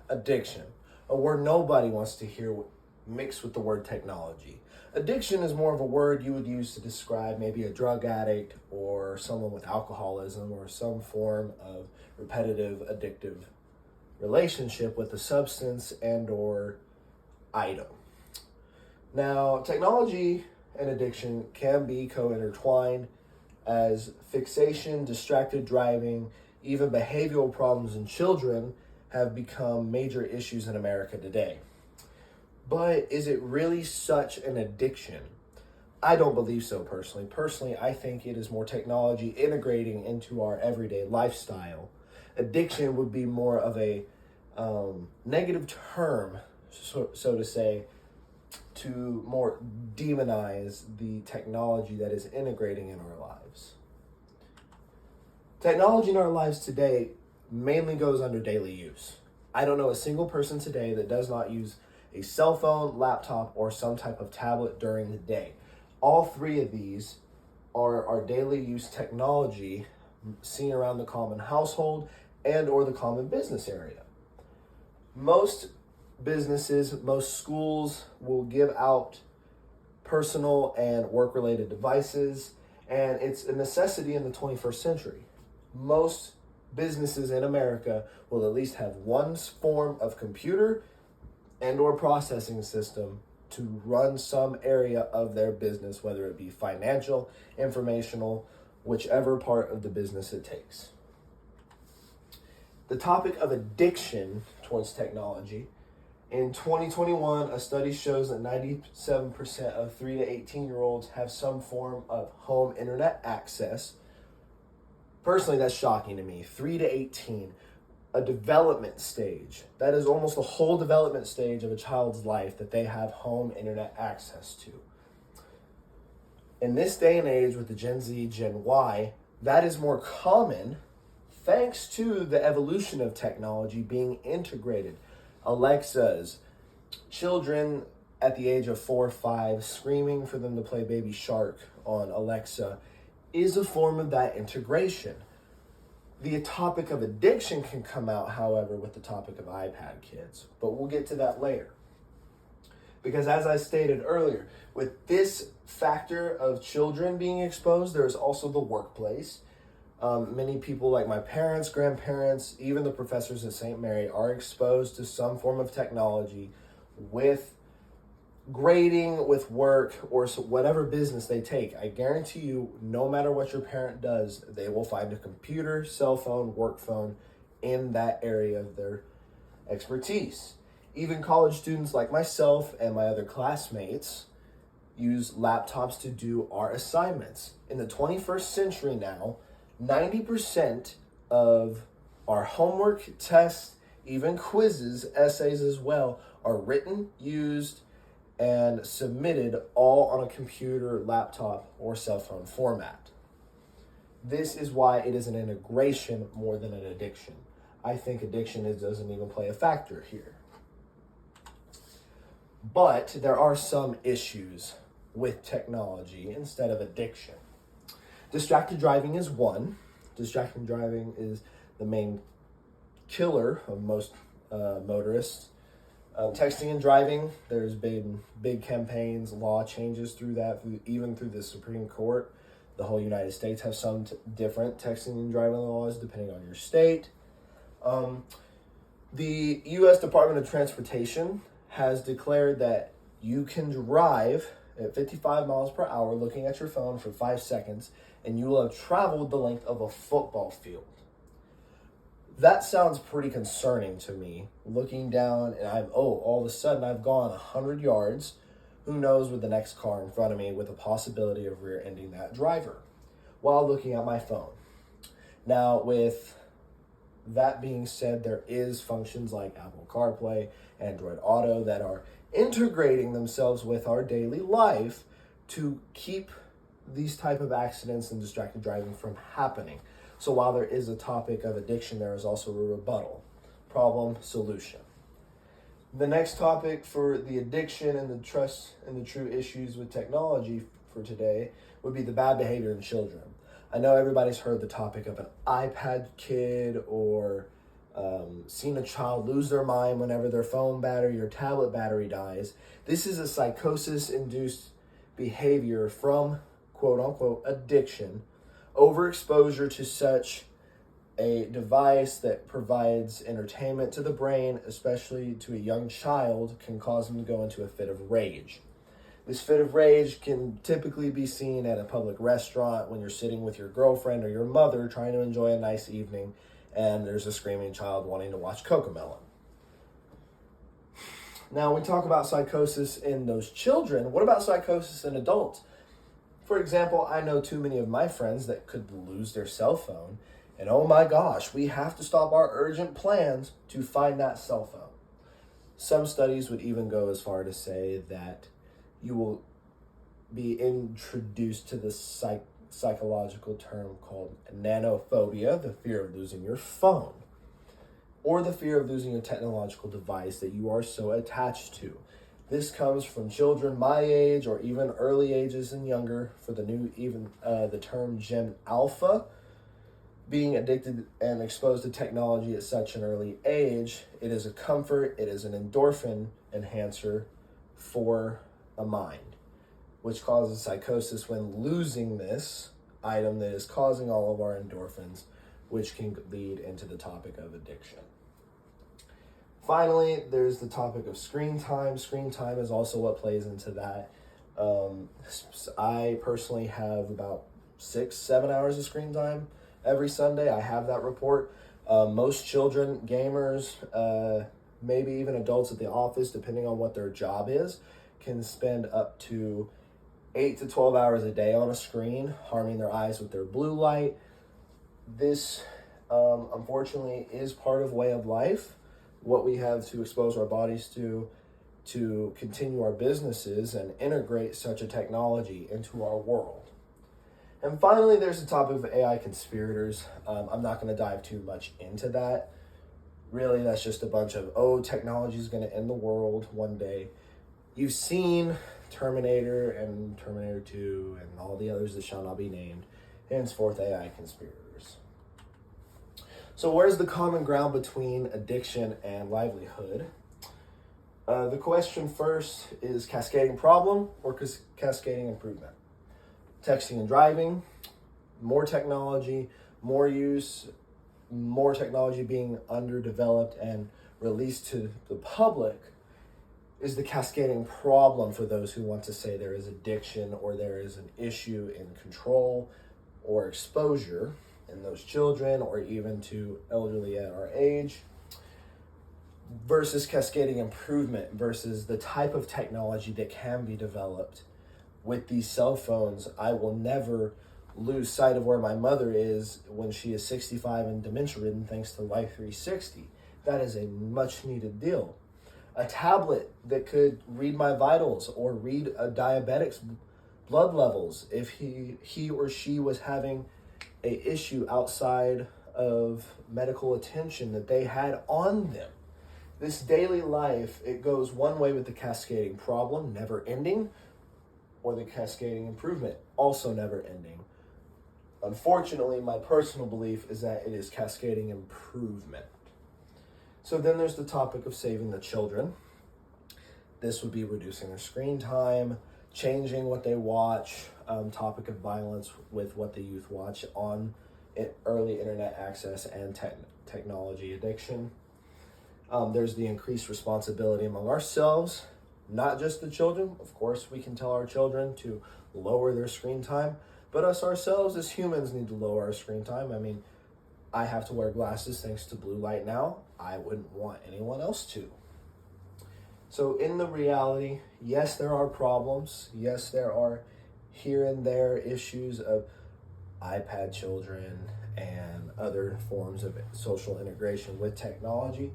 Addiction, a word nobody wants to hear mixed with the word technology. Addiction is more of a word you would use to describe maybe a drug addict or someone with alcoholism or some form of repetitive addictive relationship with a substance and or item. Now, technology and addiction can be co-intertwined as fixation, distracted driving, even behavioral problems in children have become major issues in America today. But is it really such an addiction? I don't believe so personally. Personally, I think it is more technology integrating into our everyday lifestyle. Addiction would be more of a negative term, so to say, to more demonize the technology that is integrating in our lives. Technology in our lives today mainly goes under daily use. I don't know a single person today that does not use a cell phone, laptop, or some type of tablet during the day. All three of these are our daily use technology seen around the common household and or the common business area. Most businesses, most schools will give out personal and work-related devices, and it's a necessity in the 21st century. Most businesses in America will at least have one form of computer and or processing system to run some area of their business, whether it be financial, informational, whichever part of the business it takes. The topic of addiction towards technology. In 2021, a study shows that 97% of 3 to 18-year-olds have some form of home internet access. Personally, that's shocking to me. 3 to 18, a development stage. That is almost the whole development stage of a child's life that they have home internet access to. In this day and age with the Gen Z, Gen Y, that is more common thanks to the evolution of technology being integrated. Alexas, children at the age of 4 or 5 screaming for them to play Baby Shark on Alexa is a form of that integration. The topic of addiction can come out, however, with the topic of iPad kids, but we'll get to that later. Because as I stated earlier, with this factor of children being exposed, there is also the workplace. Many people like my parents, grandparents, even the professors at St. Mary are exposed to some form of technology with grading, with work, or whatever business they take. I guarantee you, no matter what your parent does, they will find a computer, cell phone, work phone in that area of their expertise. Even college students like myself and my other classmates use laptops to do our assignments. In the 21st century now, 90% of our homework, tests, even quizzes, essays as well, are written, used, and submitted all on a computer, laptop, or cell phone format. This is why it is an integration more than an addiction. I think addiction doesn't even play a factor here. But there are some issues with technology instead of addiction. Distracted driving is one. Distracted driving is the main killer of most motorists. Texting and driving, there's been big campaigns, law changes through that, even through the Supreme Court. The whole United States has some different texting and driving laws depending on your state. The U.S. Department of Transportation has declared that you can drive at 55 miles per hour looking at your phone for 5 seconds and you will have traveled the length of a football field. That sounds pretty concerning to me. Looking down and all of a sudden I've gone 100 yards. Who knows with the next car in front of me with the possibility of rear-ending that driver while looking at my phone. Now, with that being said, there is functions like Apple CarPlay, Android Auto that are integrating themselves with our daily life to keep these type of accidents and distracted driving from happening. So while there is a topic of addiction, there is also a rebuttal. Problem, solution. The next topic for the addiction and the trust and the true issues with technology for today would be the bad behavior in children. I know everybody's heard the topic of an iPad kid or seen a child lose their mind whenever their phone battery or tablet battery dies. This is a psychosis-induced behavior from quote-unquote addiction, overexposure to such a device that provides entertainment to the brain, especially to a young child, can cause them to go into a fit of rage. This fit of rage can typically be seen at a public restaurant when you're sitting with your girlfriend or your mother trying to enjoy a nice evening, and there's a screaming child wanting to watch Cocomelon. Now, we talk about psychosis in those children. What about psychosis in adults? For example, I know too many of my friends that could lose their cell phone, and oh my gosh, we have to stop our urgent plans to find that cell phone. Some studies would even go as far to say that you will be introduced to the psychological term called nanophobia, the fear of losing your phone, or the fear of losing a technological device that you are so attached to. This comes from children my age or even early ages and younger for the term Gen Alpha. Being addicted and exposed to technology at such an early age, it is a comfort, it is an endorphin enhancer for a mind, which causes psychosis when losing this item that is causing all of our endorphins, which can lead into the topic of addiction. Finally, there's the topic of screen time. Screen time is also what plays into that. I personally have about 6-7 hours of screen time every Sunday. I have that report. Most children, gamers, maybe even adults at the office, depending on what their job is, can spend up to 8 to 12 hours a day on a screen, harming their eyes with their blue light. This, unfortunately, is part of way of life, what we have to expose our bodies to continue our businesses and integrate such a technology into our world. And finally, there's the topic of AI conspirators. I'm not going to dive too much into that. Really, that's just a bunch of, technology is going to end the world one day. You've seen Terminator and Terminator 2 and all the others that shall not be named, henceforth AI conspirators. So where's the common ground between addiction and livelihood? The question first is cascading problem or cascading improvement? Texting and driving, more technology, more use, more technology being underdeveloped and released to the public is the cascading problem for those who want to say there is addiction or there is an issue in control or exposure in those children or even to elderly at our age, versus cascading improvement versus the type of technology that can be developed. With these cell phones, I will never lose sight of where my mother is when she is 65 and dementia-ridden thanks to Life 360. That is a much needed deal. A tablet that could read my vitals or read a diabetic's blood levels if he or she was having a issue outside of medical attention that they had on them. This daily life, it goes one way with the cascading problem, never ending, or the cascading improvement, also never ending. Unfortunately, my personal belief is that it is cascading improvement. So then there's the topic of saving the children. This would be reducing their screen time, changing what they watch, topic of violence with what the youth watch on early internet access and technology addiction. There's the increased responsibility among ourselves, not just the children. Of course, we can tell our children to lower their screen time, but us ourselves as humans need to lower our screen time. I mean, I have to wear glasses thanks to blue light now. I wouldn't want anyone else to. So in the reality, yes, there are problems. Yes, there are here and there issues of iPad children and other forms of social integration with technology.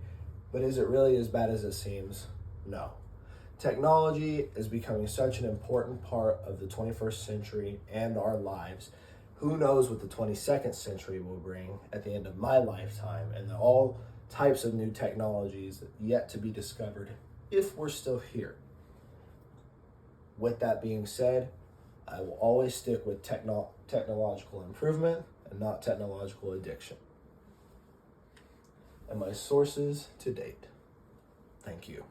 But is it really as bad as it seems? No. Technology is becoming such an important part of the 21st century and our lives. Who knows what the 22nd century will bring at the end of my lifetime, and all types of new technologies yet to be discovered if we're still here. With that being said, I will always stick with technological improvement and not technological addiction. and my sources to date. Thank you.